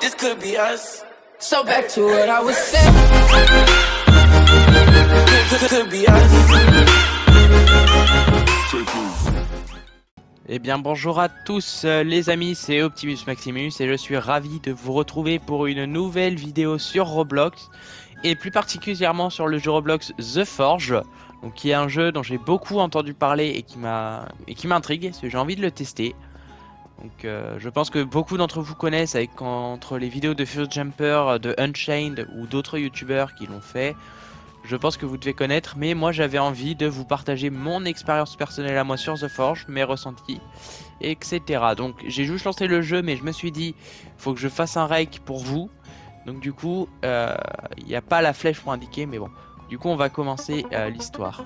this could be us. So back to what I was saying. Could be us. Eh bien bonjour à tous les amis, c'est Optimus Maximus et je suis ravi de vous retrouver pour une nouvelle vidéo sur Roblox et plus particulièrement sur le jeu Roblox The Forge, donc qui est un jeu dont j'ai beaucoup entendu parler et qui m'intrigue parce que j'ai envie de le tester. Donc je pense que beaucoup d'entre vous connaissent avec entre les vidéos de First Jumper, de Unchained ou d'autres youtubeurs qui l'ont fait. Je pense que vous devez connaître, mais moi j'avais envie de vous partager mon expérience personnelle à moi sur The Forge, mes ressentis, etc. Donc j'ai juste lancé le jeu, mais je me suis dit, faut que je fasse un rake pour vous. Donc du coup, il n'y a pas la flèche pour indiquer, mais bon. Du coup, on va commencer l'histoire.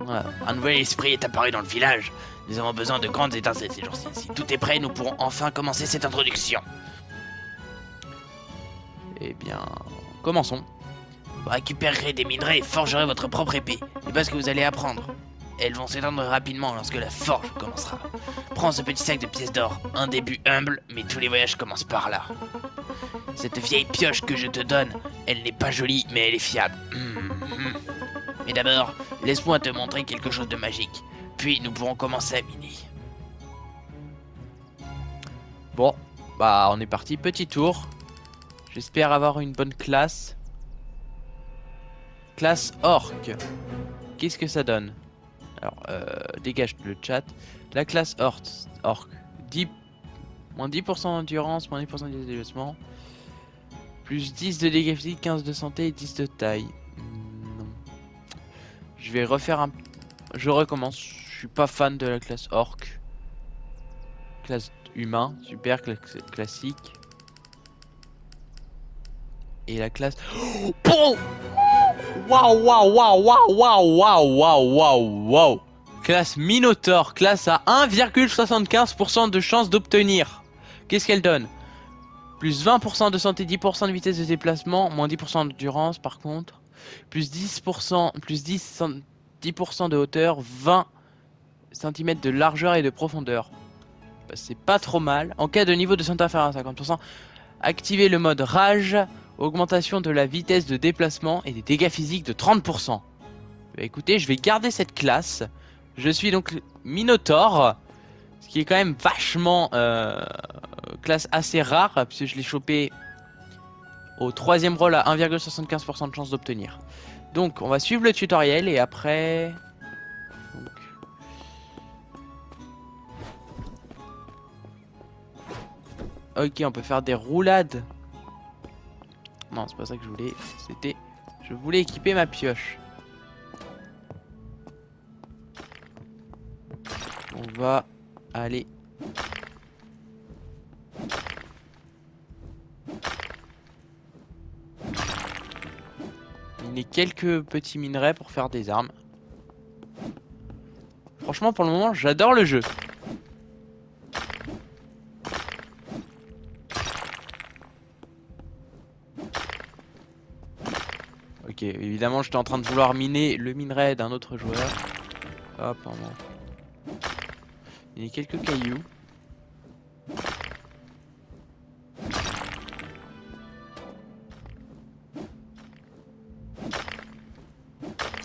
Voilà. Un nouvel esprit est apparu dans le village. Nous avons besoin de grandes étincelles ces jours-ci. Si tout est prêt, nous pourrons enfin commencer cette introduction. Eh bien, commençons. Vous récupérerez des minerais et forgerez votre propre épée. C'est pas ce que vous allez apprendre. Elles vont s'étendre rapidement lorsque la forge commencera. Prends ce petit sac de pièces d'or. Un début humble, mais tous les voyages commencent par là. Cette vieille pioche que je te donne, elle n'est pas jolie, mais elle est fiable. Mais d'abord, laisse-moi te montrer quelque chose de magique. Puis nous pourrons commencer à miner. Bon, bah on est parti, petit tour. J'espère avoir une bonne classe. Classe orc. Qu'est-ce que ça donne? Alors, dégage le chat. La classe orc. 10, moins 10% d'endurance, moins 10% de déplacement. Plus 10 de dégâts physiques, 15 de santé et 10 de taille. Non. Je vais refaire un... Je recommence. Je suis pas fan de la classe orc. Classe humain, super, classique. Et la classe... Oh, Waouh. Classe Minotaur, classe à 1,75% de chance d'obtenir. Qu'est-ce qu'elle donne? Plus 20% de santé, 10% de vitesse de déplacement, moins 10% d'endurance par contre. Plus 10%, plus 10% de hauteur, 20 cm de largeur et de profondeur. Bah, c'est pas trop mal. En cas de niveau de santé inférieur à 50%, activez le mode rage, augmentation de la vitesse de déplacement et des dégâts physiques de 30%. Bah, écoutez, je vais garder cette classe. Je suis donc Minotaur, ce qui est quand même vachement classe assez rare, puisque je l'ai chopé au 3ème rôle à 1,75% de chance d'obtenir. Donc on va suivre le tutoriel et après... Donc... Ok, on peut faire des roulades. Non, c'est pas ça que je voulais. C'était... Je voulais équiper ma pioche. On va aller... miner quelques petits minerais pour faire des armes. Franchement, pour le moment, j'adore le jeu. Ok, évidemment, j'étais en train de vouloir miner le minerai d'un autre joueur. Hop, non. Il y a quelques cailloux.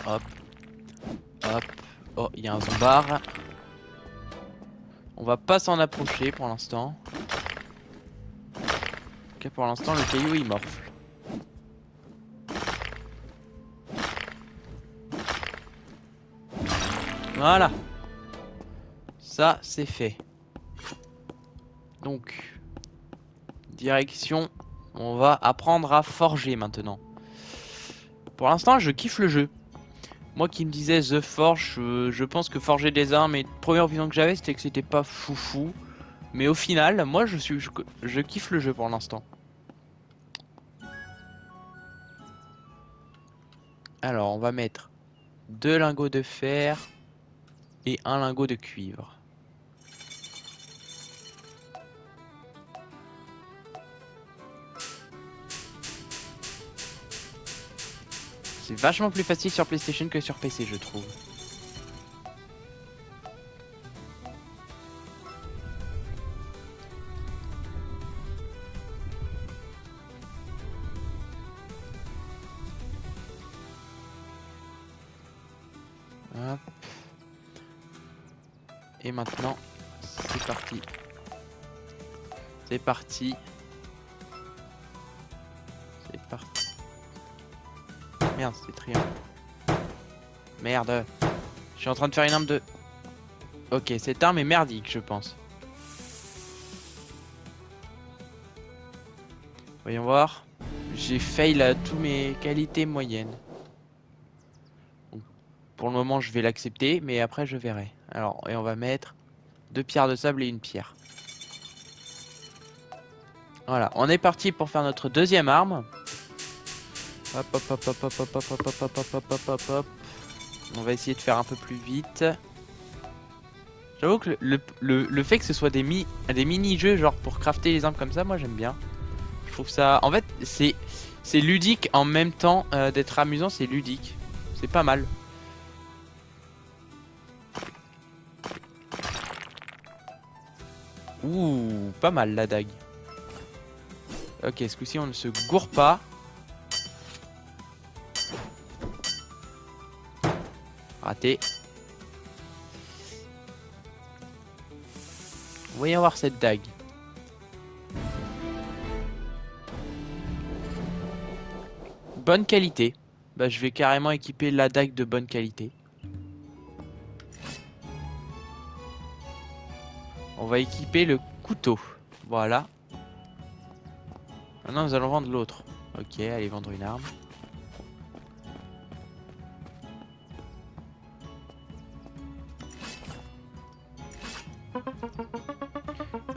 Hop. Hop. Oh, il y a un zombard. On va pas s'en approcher pour l'instant. Ok, pour l'instant, le caillou il morfle. Voilà. Ça, c'est fait. Donc, direction, on va apprendre à forger maintenant. Pour l'instant, je kiffe le jeu. Moi qui me disais The Forge, je pense que forger des armes, et la première opinion que j'avais, c'était que c'était pas foufou. Mais au final, moi, je kiffe le jeu pour l'instant. Alors, on va mettre 2 lingots de fer et 1 lingot de cuivre. C'est vachement plus facile sur PlayStation que sur PC, je trouve. Et maintenant, c'est parti. C'est parti. C'est parti. Merde, c'était triangle. Merde. Je suis en train de faire une arme de... Ok, cette arme est merdique, je pense. Voyons voir. J'ai fail à toutes mes qualités moyennes. Donc, pour le moment, je vais l'accepter, mais après, je verrai. Alors, et on va mettre 2 pierres de sable et une pierre. Voilà, on est parti pour faire notre deuxième arme. Hop, hop, hop, hop, hop, hop, hop, hop, hop, hop, hop, hop, hop, hop. On va essayer de faire un peu plus vite. J'avoue que le fait que ce soit des mini-jeux, genre pour crafter les armes comme ça, moi j'aime bien. Je trouve ça... En fait, c'est ludique en même temps d'être amusant, c'est ludique. C'est pas mal. Ouh, pas mal la dague. Ok, ce coup-ci on ne se gourre pas. Raté. Voyons voir cette dague. Bonne qualité. Bah, je vais carrément équiper la dague de bonne qualité. On va équiper le couteau. Voilà. Maintenant, nous allons vendre l'autre. Ok, allez vendre une arme.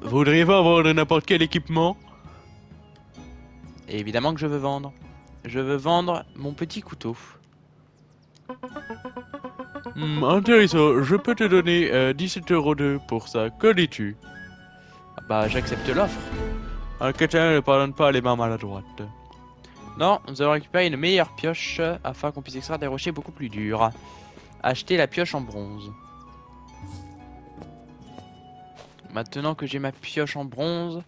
Voudriez-vous vendre n'importe quel équipement? Et évidemment que je veux vendre. Je veux vendre mon petit couteau. Intéressant, je peux te donner 17,2 € pour ça. Que dis-tu? Bah, j'accepte l'offre. Un chrétien ne pardonne pas les mains maladroites. Non, nous allons récupérer une meilleure pioche afin qu'on puisse extraire des rochers beaucoup plus durs. Acheter la pioche en bronze. Maintenant que j'ai ma pioche en bronze,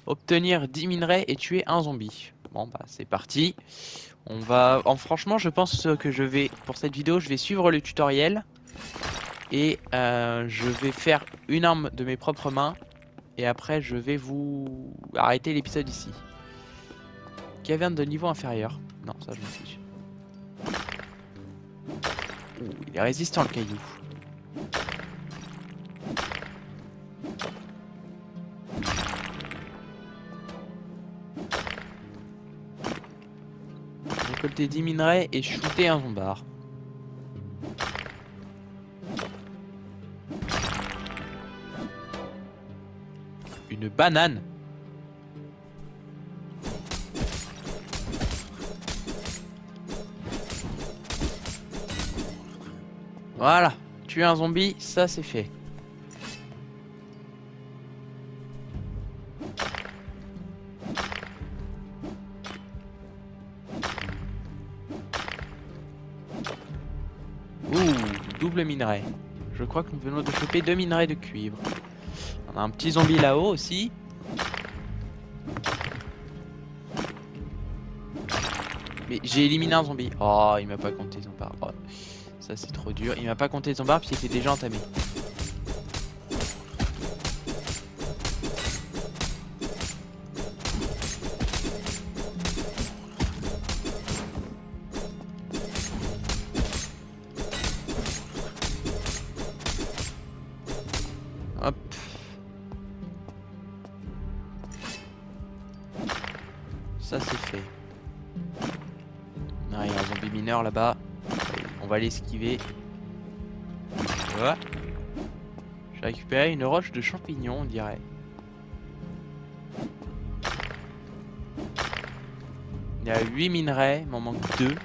obtenir 10 minerais et tuer un zombie. Bon bah c'est parti. On va... franchement je pense que je vais... Pour cette vidéo je vais suivre le tutoriel. Et je vais faire une arme de mes propres mains. Et après je vais vous arrêter l'épisode ici. Caverne de niveau inférieur. Non ça je m'en fiche. Ouh, il est résistant le caillou. Récolter 10 minerais et shooter un zombard. Une banane. Voilà, tuer un zombie, ça c'est fait. Ouh, double minerai. Je crois que nous venons de choper 2 minerais de cuivre. On a un petit zombie là-haut aussi. Mais j'ai éliminé un zombie. Oh, il m'a pas compté zombard. Oh, ça c'est trop dur. Il m'a pas compté zombard puis il était déjà entamé. Hop. Ça c'est fait. Ah, il y a un zombie mineur là-bas. On va l'esquiver. Voilà. J'ai récupéré une roche de champignon, on dirait. Il y a 8 minerais, il m'en manque 2.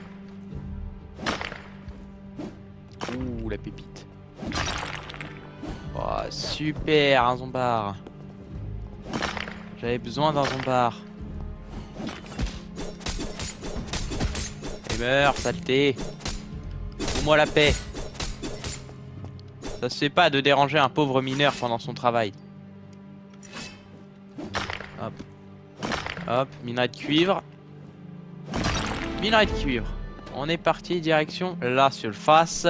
Ouh, la pépite. Oh, super, un zombard. J'avais besoin d'un zombard. Et meurs, saleté. Fous-moi la paix. Ça se fait pas de déranger un pauvre mineur pendant son travail. Hop. Hop, minerai de cuivre. Minerai de cuivre. On est parti direction la surface.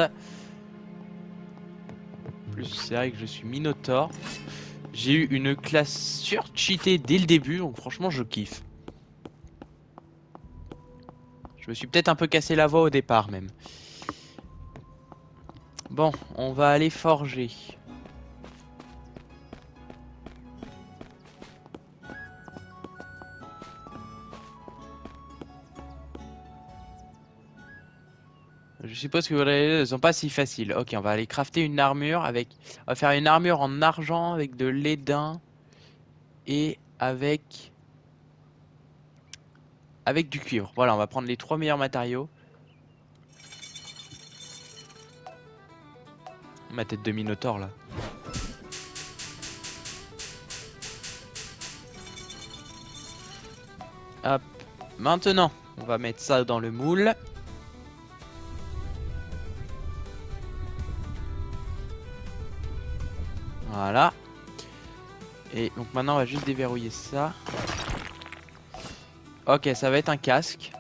plus, c'est vrai que je suis Minotaur. J'ai eu une classe sur-cheatée dès le début, donc franchement, je kiffe. Je me suis peut-être un peu cassé la voix au départ, même. Bon, on va aller forger. Je suppose que ne sont pas si faciles. Ok, on va aller crafter une armure avec... On va faire une armure en argent avec de l'édin et avec... Avec du cuivre. Voilà, on va prendre les 3 meilleurs matériaux. Ma tête de Minotaur, là. Hop. Maintenant, on va mettre ça dans le moule. Voilà. Et donc maintenant, on va juste déverrouiller ça. Ok, ça va être un casque.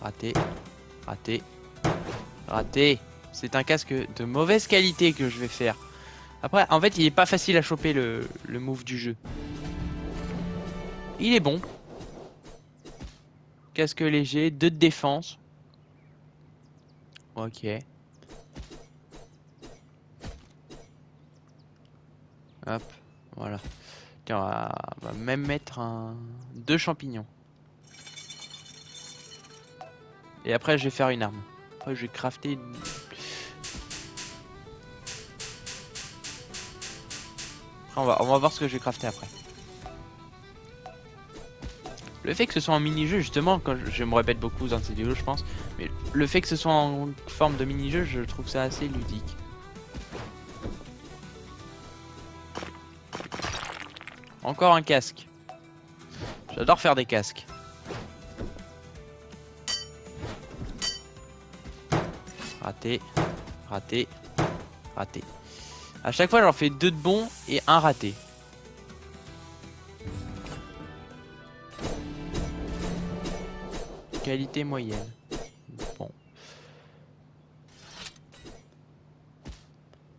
Raté. Raté. Raté. C'est un casque de mauvaise qualité que je vais faire. Après, en fait, il est pas facile à choper le move du jeu. Il est bon. Casque léger, 2 de défense. Ok. Hop, voilà. Tiens, on va même mettre 2 champignons. Et après, je vais faire une arme. Après, je vais crafter une... Après, on va voir ce que je vais crafter après. Le fait que ce soit en mini-jeu, justement, quand je me répète beaucoup dans cette vidéo, je pense, mais le fait que ce soit en forme de mini-jeu, je trouve ça assez ludique. Encore un casque. J'adore faire des casques. Raté, raté, raté. À chaque fois, j'en fais 2 de bons et 1 raté. Qualité moyenne. Bon.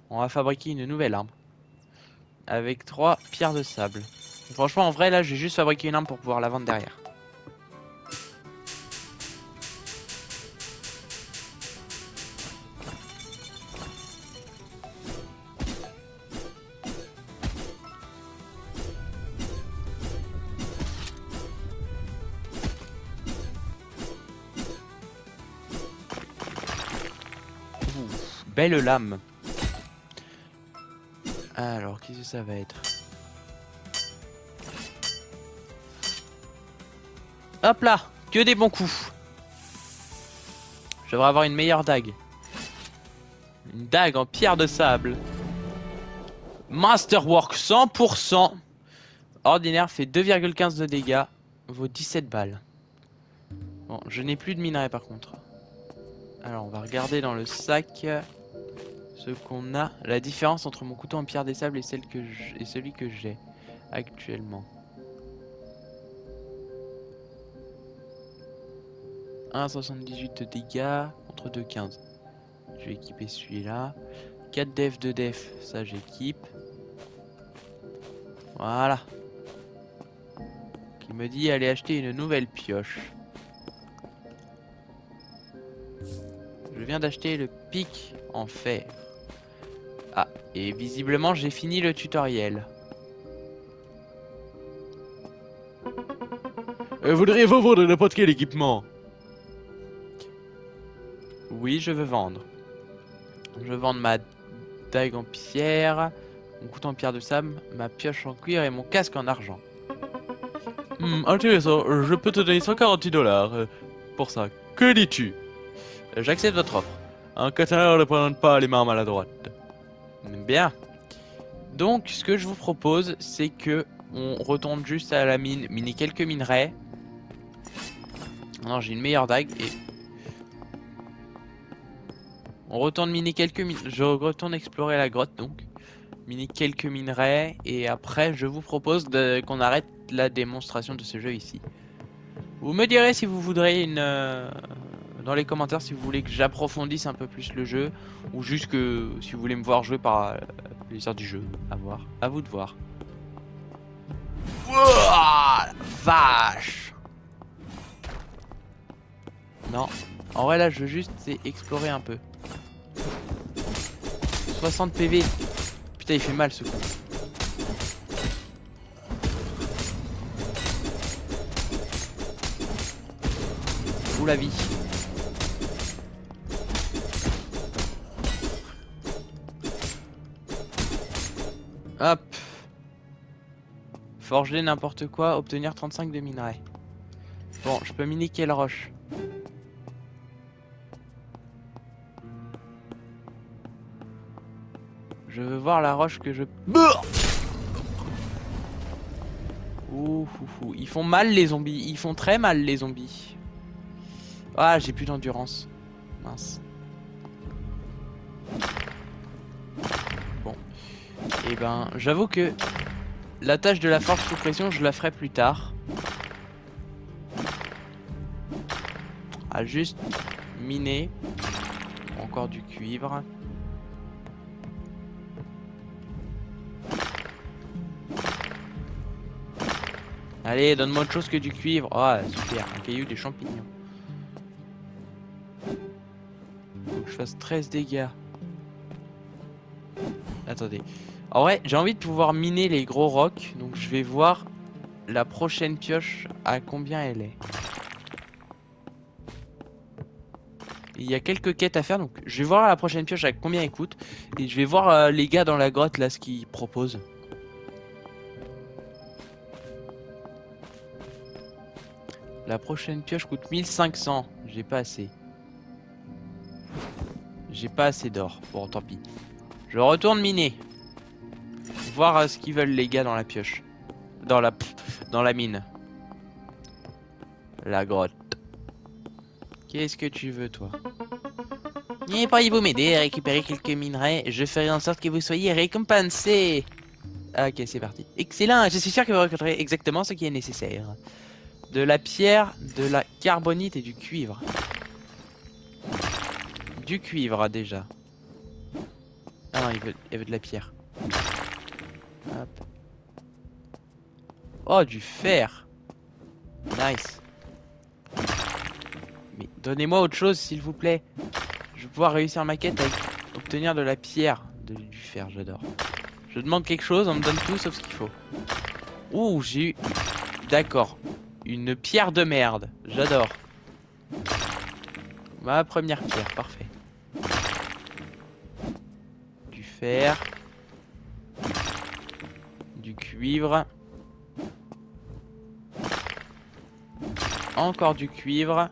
On va fabriquer une nouvelle arme. Avec 3 pierres de sable. Franchement, en vrai, là, j'ai juste fabriqué une arme pour pouvoir la vendre derrière. Ouf, belle lame. Alors, qu'est-ce que ça va être? Hop là, que des bons coups. Je devrais avoir une meilleure dague. Une dague en pierre de sable. Masterwork 100%. Ordinaire fait 2,15 de dégâts. Vaut 17 balles. Bon, je n'ai plus de minerai par contre. Alors, on va regarder dans le sac ce qu'on a. La différence entre mon couteau en pierre des sables et, celui que j'ai actuellement. 1,78 de dégâts contre 2,15. Je vais équiper celui-là. 4 def, 2 def, ça j'équipe. Voilà. Qui me dit aller acheter une nouvelle pioche. Je viens d'acheter le pic en fer. Ah, et visiblement j'ai fini le tutoriel. Voudriez-vous vendre n'importe quel équipement? Oui, je veux vendre. Je veux vendre ma dague en pierre, mon couteau en pierre de sable, ma pioche en cuir et mon casque en argent. Intéressant, je peux te donner 140 $ pour ça. Que dis-tu? J'accepte votre offre. Un casseur ne prend pas les mains maladroites. Bien. Donc, ce que je vous propose, c'est que on retourne juste à la mine, miner quelques minerais. Non, j'ai une meilleure dague et on retourne miner quelques je retourne explorer la grotte donc. Miner quelques minerais et après je vous propose qu'on arrête la démonstration de ce jeu ici. Vous me direz si vous voudrez dans les commentaires si vous voulez que j'approfondisse un peu plus le jeu ou juste que si vous voulez me voir jouer par plaisir du jeu. À voir, à vous de voir. Ouah, la vache. Non, en vrai là je veux juste explorer un peu. 60 PV. Putain il fait mal ce coup. Ou la vie. Hop. Forger n'importe quoi, obtenir 35 de minerais. Bon, je peux miner quelle roche? Je veux voir la roche que je... Ouh, ils font mal les zombies, ils font très mal les zombies. Ah, j'ai plus d'endurance. Mince. Bon. Et ben, j'avoue que la tâche de la forge sous pression, je la ferai plus tard. À juste miner. Encore du cuivre. Allez, donne-moi autre chose que du cuivre. Ah, super, un caillou, des champignons. Faut que je fasse 13 dégâts. Attendez. En vrai, j'ai envie de pouvoir miner les gros rocs. Donc je vais voir la prochaine pioche à combien elle est. Il y a quelques quêtes à faire. Donc je vais voir la prochaine pioche à combien elle coûte. Et je vais voir les gars dans la grotte là ce qu'ils proposent. La prochaine pioche coûte 1500. J'ai pas assez. J'ai pas assez d'or. Bon, tant pis. Je retourne miner. Voir ce qu'ils veulent les gars dans la pioche. Dans la mine. La grotte. Qu'est-ce que tu veux toi? Et pourriez-vous m'aider à récupérer quelques minerais? Je ferai en sorte que vous soyez récompensés. Ah, ok, c'est parti. Excellent, je suis sûr que vous récolterez exactement ce qui est nécessaire. De la pierre, de la carbonite et du cuivre. Du cuivre déjà. Ah non, il veut de la pierre. Hop. Oh, du fer. Nice. Mais donnez-moi autre chose, s'il vous plaît. Je vais pouvoir réussir ma quête avec obtenir de la pierre. Du fer, j'adore. Je demande quelque chose, on me donne tout sauf ce qu'il faut. Ouh, j'ai eu... D'accord. Une pierre de merde. J'adore. Ma première pierre, parfait. Du fer. Du cuivre. Encore du cuivre.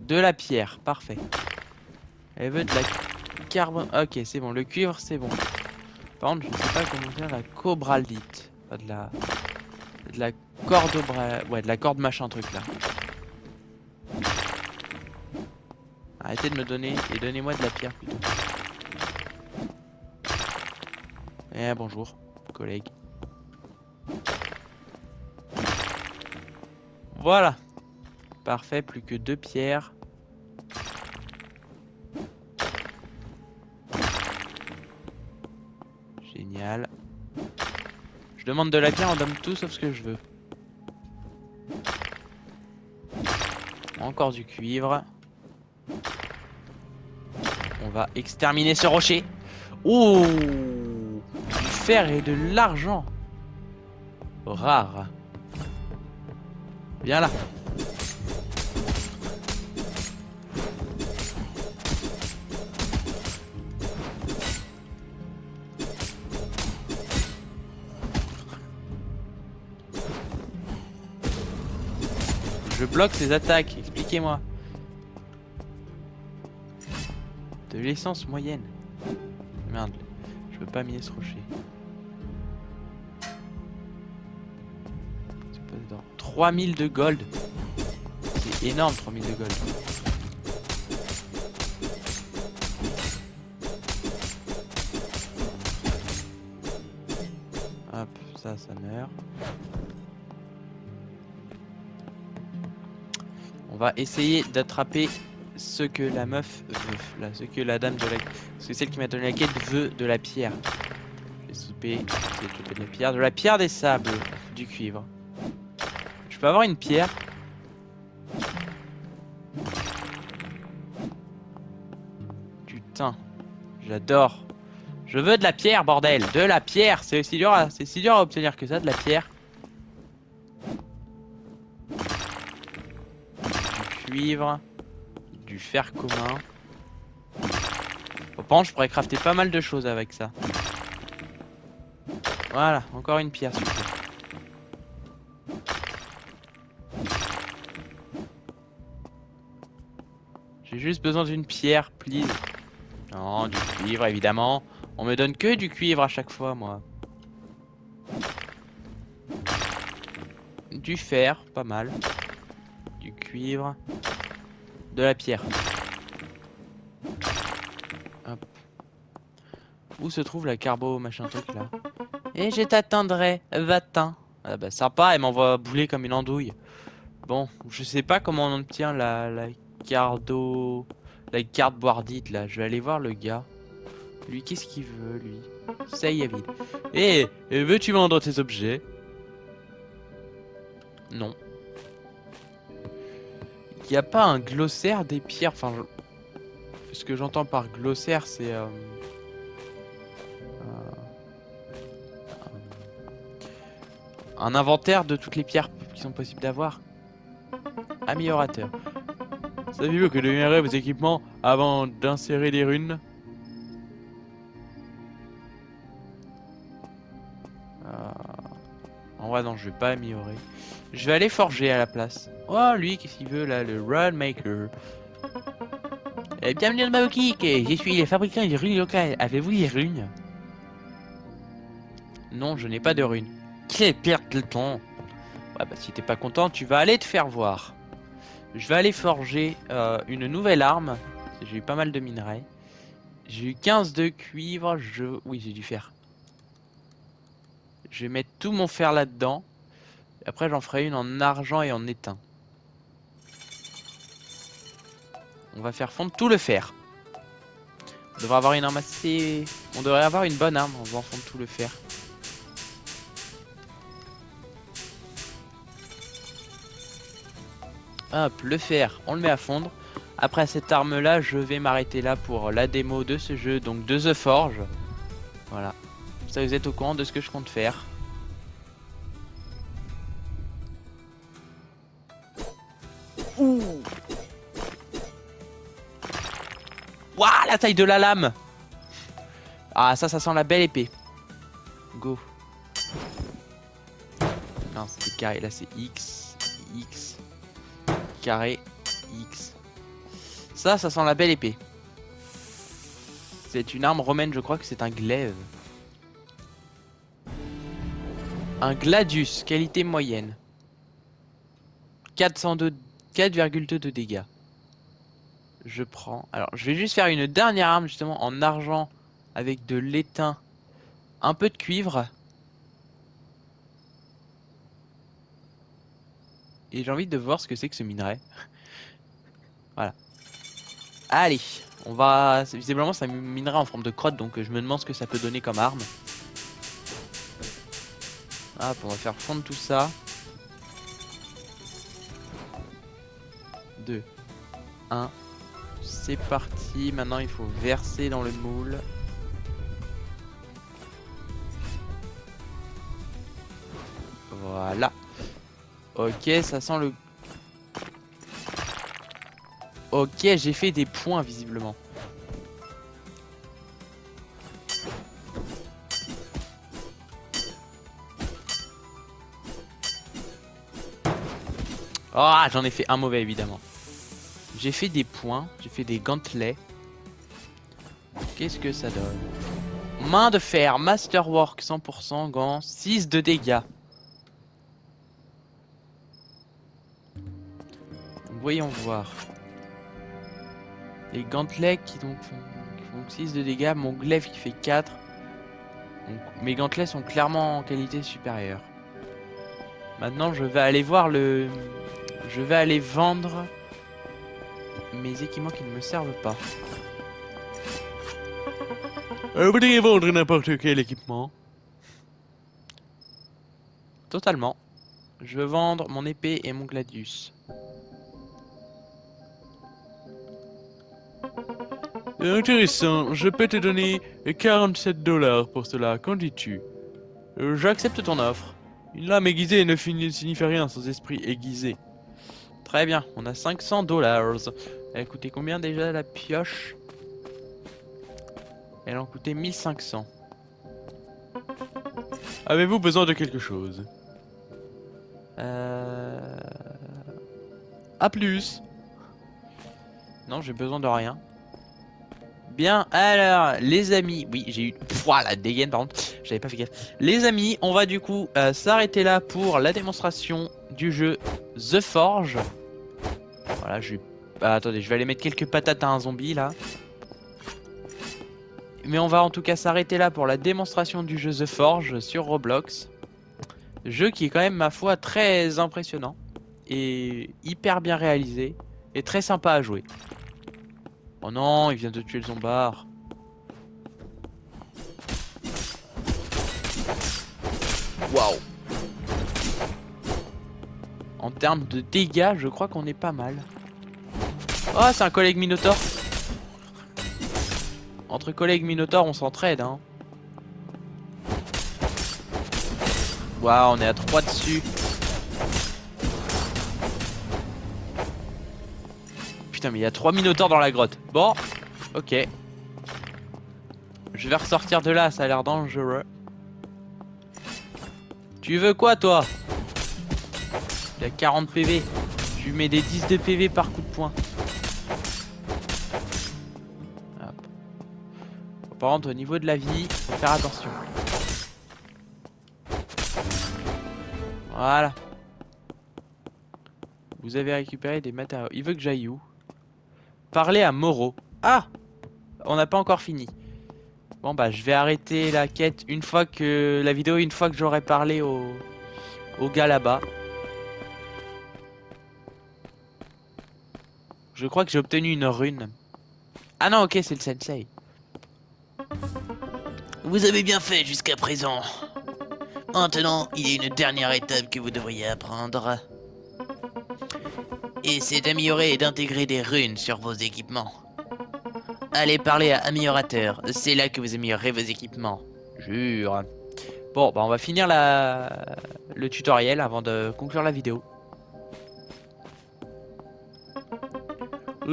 De la pierre, parfait. Elle veut de la carbone. Ok, c'est bon, le cuivre, c'est bon. Par contre, je ne sais pas comment dire la cobraldite. Pas de la corde ouais, de la corde machin truc là. Arrêtez de me donner et donnez-moi de la pierre plutôt. Eh bonjour, collègue. Voilà. Parfait, plus que 2 pierres. Génial. Je demande de la pierre, on donne tout sauf ce que je veux. Encore du cuivre. On va exterminer ce rocher. Ouh, du fer et de l'argent. Rare. Viens là. Je bloque ses attaques, expliquez-moi. De l'essence moyenne. Merde, je peux pas miner ce rocher. 3000 de gold. C'est énorme 3000 de gold. Hop, ça meurt. va essayer d'attraper ce que la meuf veut. Là, ce que la dame de la... C'est celle qui m'a donné la quête veut de la pierre. SOP, c'est de la pierre des sables, du cuivre. Je peux avoir une pierre? Putain, j'adore. Je veux de la pierre, bordel. De la pierre, c'est si dur à obtenir que ça, de la pierre. Du cuivre, du fer commun. Par contre, je pourrais crafter pas mal de choses avec ça. Voilà, encore une pierre, s'il vous plaît. J'ai juste besoin d'une pierre, please. Non, du cuivre, évidemment. On me donne que du cuivre à chaque fois, moi. Du fer, pas mal. Du cuivre. De la pierre. Hop. Où se trouve la carbo, machin truc, là? Et je t'atteindrai, va-t'en. Ah bah sympa, elle m'envoie bouler comme une andouille. Bon, je sais pas comment on obtient la cardo... La cardboardite, là. Je vais aller voir le gars. Lui, qu'est-ce qu'il veut, lui? Ça y est, vide. Eh, veux-tu vendre tes objets? Non. Il n'y a pas un glossaire des pierres. Enfin, ce que j'entends par glossaire, c'est... un inventaire de toutes les pierres qui sont possibles d'avoir. Améliorateur. Savez-vous que deviendraient vos équipements avant d'insérer des runes? En vrai, non, je vais pas améliorer. Je vais aller forger à la place. Oh, lui, qu'est-ce qu'il veut là? Le Runemaker. Bienvenue dans ma boutique. Je suis le fabricant de runes locales. Avez-vous des runes? Non, je n'ai pas de runes. Quelle perte de temps. Ouais, bah, si t'es pas content, tu vas aller te faire voir. Je vais aller forger une nouvelle arme. J'ai eu pas mal de minerais. J'ai eu 15 de cuivre. Oui, j'ai du fer. Je vais mettre tout mon fer là-dedans. Après, j'en ferai une en argent et en étain. On va faire fondre tout le fer. On devrait avoir une arme assez... On devrait avoir une bonne arme en faisant fondre tout le fer. Hop, le fer, on le met à fondre. Après cette arme là, je vais m'arrêter là pour la démo de ce jeu, donc de The Forge. Voilà. Ça, vous êtes au courant de ce que je compte faire. Ouh. Waouh, la taille de la lame. Ah, ça sent la belle épée. Go. Non, c'est carré, là c'est X, X, carré, X. Ça sent la belle épée. C'est une arme romaine, je crois que c'est un glaive. Un gladius, qualité moyenne. 4,2 de dégâts. Je prends. Alors, je vais juste faire une dernière arme justement en argent avec de l'étain, un peu de cuivre. Et j'ai envie de voir ce que c'est que ce minerai. Voilà. Allez, on va... Visiblement, c'est un minerai en forme de crotte, donc je me demande ce que ça peut donner comme arme. Hop, on va faire fondre tout ça. 2, 1. C'est parti. Maintenant, il faut verser dans le moule. Voilà. Ok, ça sent le... Ok, j'ai fait des points visiblement. Ah, j'en ai fait un mauvais évidemment. J'ai fait des points, j'ai fait des gantelets. Qu'est-ce que ça donne? Main de fer, masterwork 100%, gants, 6 de dégâts. Voyons voir. Les gantelets qui font 6 de dégâts, mon glaive qui fait 4. Donc, mes gantelets sont clairement en qualité supérieure. Maintenant je vais aller voir le... Je vais aller vendre mes équipements qui ne me servent pas. Vous voudriez vendre n'importe quel équipement? Totalement. Je veux vendre mon épée et mon gladius. Intéressant, je peux te donner 47 dollars pour cela, qu'en dis-tu? J'accepte ton offre. Une lame aiguisée ne signifie rien sans esprit aiguisé. Très bien, on a 500 dollars. Elle a coûté combien déjà la pioche? Elle en coûtait 1500. Avez-vous besoin de quelque chose? À plus. Non, j'ai besoin de rien. Bien, alors, les amis, oui, j'ai eu la dégaine, par contre, j'avais pas fait gaffe. Les amis, on va du coup s'arrêter là pour la démonstration du jeu The Forge. Voilà, attendez, je vais aller mettre quelques patates à un zombie là. Mais on va en tout cas s'arrêter là pour la démonstration du jeu The Forge sur Roblox. Jeu qui est quand même, ma foi, très impressionnant et hyper bien réalisé et très sympa à jouer. Oh non, il vient de tuer le zombard. Waouh. En termes de dégâts, je crois qu'on est pas mal. Oh, c'est un collègue Minotaur. Entre collègues Minotaur, on s'entraide, hein. Waouh, on est à 3 dessus. Putain, mais il y a 3 Minotaurs dans la grotte. Bon, ok. Je vais ressortir de là, ça a l'air dangereux. Tu veux quoi, toi? Il a 40 PV. Je lui mets des 10 de PV par coup de poing. Hop. Par contre, au niveau de la vie, faut faire attention. Voilà. Vous avez récupéré des matériaux. Il veut que j'aille où? Parler à Moreau. Ah! On n'a pas encore fini. Bon bah je vais arrêter la quête une fois que la vidéo, une fois que j'aurai parlé au gars là-bas. Je crois que j'ai obtenu une rune. Ah non, ok, c'est le sensei. Vous avez bien fait jusqu'à présent. Maintenant, il y a une dernière étape que vous devriez apprendre. Et c'est d'améliorer et d'intégrer des runes sur vos équipements. Allez parler à Améliorateur, c'est là que vous améliorerez vos équipements. Jure. Bon, bah on va finir le tutoriel avant de conclure la vidéo.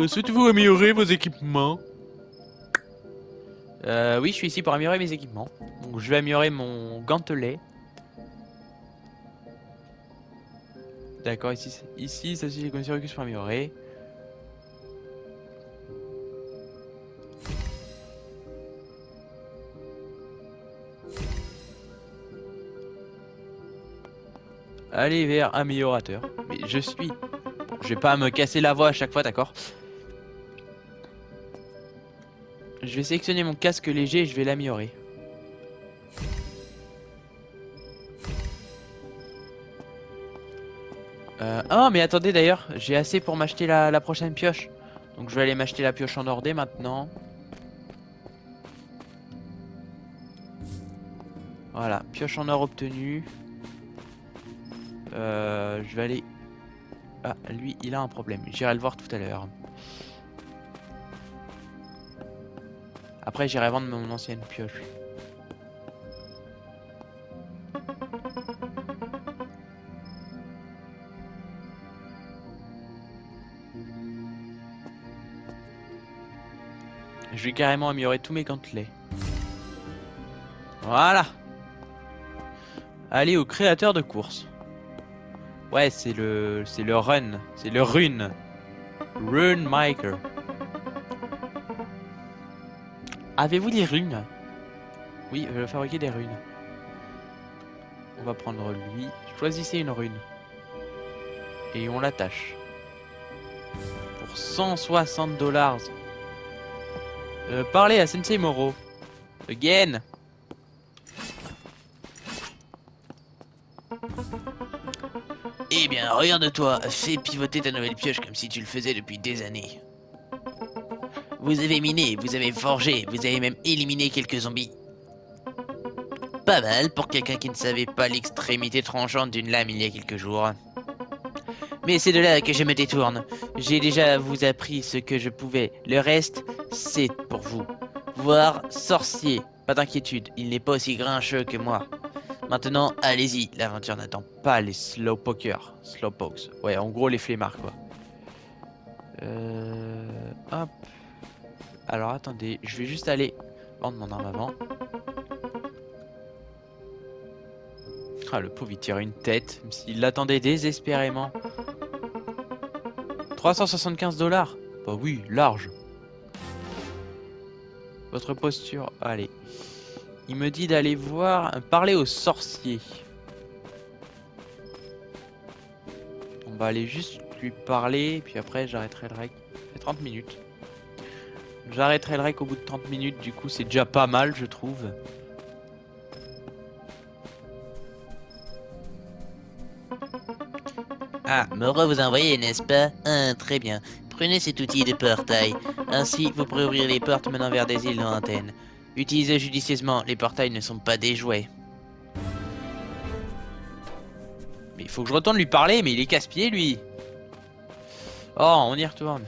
Souhaitez-vous améliorer vos équipements? Oui, je suis ici pour améliorer mes équipements. Donc je vais améliorer mon gantelet. D'accord, ici ça suit les conditions requises pour améliorer. Allez vers améliorateur. Mais je suis. Bon, je vais pas me casser la voix à chaque fois, d'accord? Je vais sélectionner mon casque léger et je vais l'améliorer. Oh mais attendez d'ailleurs, j'ai assez pour m'acheter la prochaine pioche. Donc je vais aller m'acheter la pioche en or dès maintenant. Voilà, pioche en or obtenue. Je vais aller... Ah, lui, il a un problème. J'irai le voir tout à l'heure. Après, j'irai vendre mon ancienne pioche. Je vais carrément améliorer tous mes gantelets. Voilà. Allez au créateur de course. Ouais, c'est le run. C'est le rune. Rune maker. Avez-vous des runes? Oui, je vais fabriquer des runes. On va prendre lui. Choisissez une rune. Et on l'attache. Pour 160 dollars. Parlez à Sensei Moro. Again. Eh bien, regarde-toi, fais pivoter ta nouvelle pioche comme si tu le faisais depuis des années. Vous avez miné, vous avez forgé, vous avez même éliminé quelques zombies. Pas mal pour quelqu'un qui ne savait pas l'extrémité tranchante d'une lame il y a quelques jours. Mais c'est de là que je me détourne. J'ai déjà vous appris ce que je pouvais. Le reste, c'est pour vous. Voir sorcier. Pas d'inquiétude, il n'est pas aussi grincheux que moi. Maintenant, allez-y, l'aventure n'attend pas les slowpokers. Slowpokes. Ouais, en gros les flemmards quoi. Hop. Alors attendez, je vais juste aller vendre mon arme avant. Ah le pauvre il tire une tête, même s'il l'attendait désespérément. 375 $. Bah oui, large. Votre posture, allez. Il me dit d'aller voir, parler au sorcier. On va aller juste lui parler, puis après j'arrêterai le rec. Ça fait 30 minutes. J'arrêterai le rec au bout de 30 minutes, du coup c'est déjà pas mal je trouve. Ah, Moreau vous a envoyé, n'est-ce pas? Très bien. Prenez cet outil de portail. Ainsi, vous pourrez ouvrir les portes menant vers des îles lointaines. Utilisez judicieusement, les portails ne sont pas des jouets. Mais il faut que je retourne lui parler, mais il est casse-pied lui. Oh, on y retourne.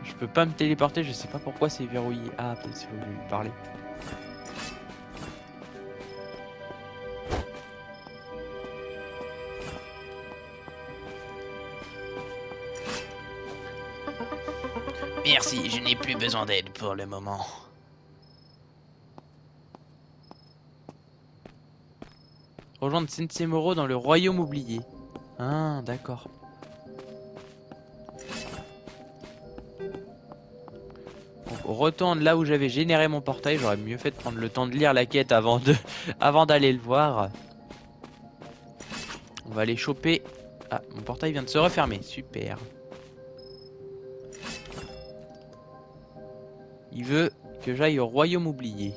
Je peux pas me téléporter, je sais pas pourquoi c'est verrouillé. Ah, peut-être si vous voulez lui parler. Merci, je n'ai plus besoin d'aide pour le moment. Rejoindre Sensei Moro dans le royaume oublié. Ah, d'accord. Donc, retourne là où j'avais généré mon portail. J'aurais mieux fait de prendre le temps de lire la quête avant d'aller le voir. On va aller choper. Ah, mon portail vient de se refermer. Super. Il veut que j'aille au royaume oublié.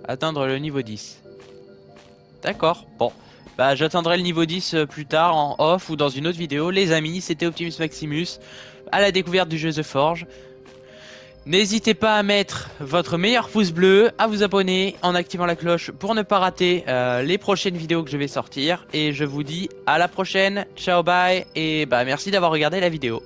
Atteindre le niveau 10. D'accord, bon. Bah j'atteindrai le niveau 10 plus tard en off ou dans une autre vidéo. Les amis, c'était Optimus Maximus à la découverte du jeu The Forge. N'hésitez pas à mettre votre meilleur pouce bleu, à vous abonner en activant la cloche pour ne pas rater les prochaines vidéos que je vais sortir. Et je vous dis à la prochaine, ciao bye et bah merci d'avoir regardé la vidéo.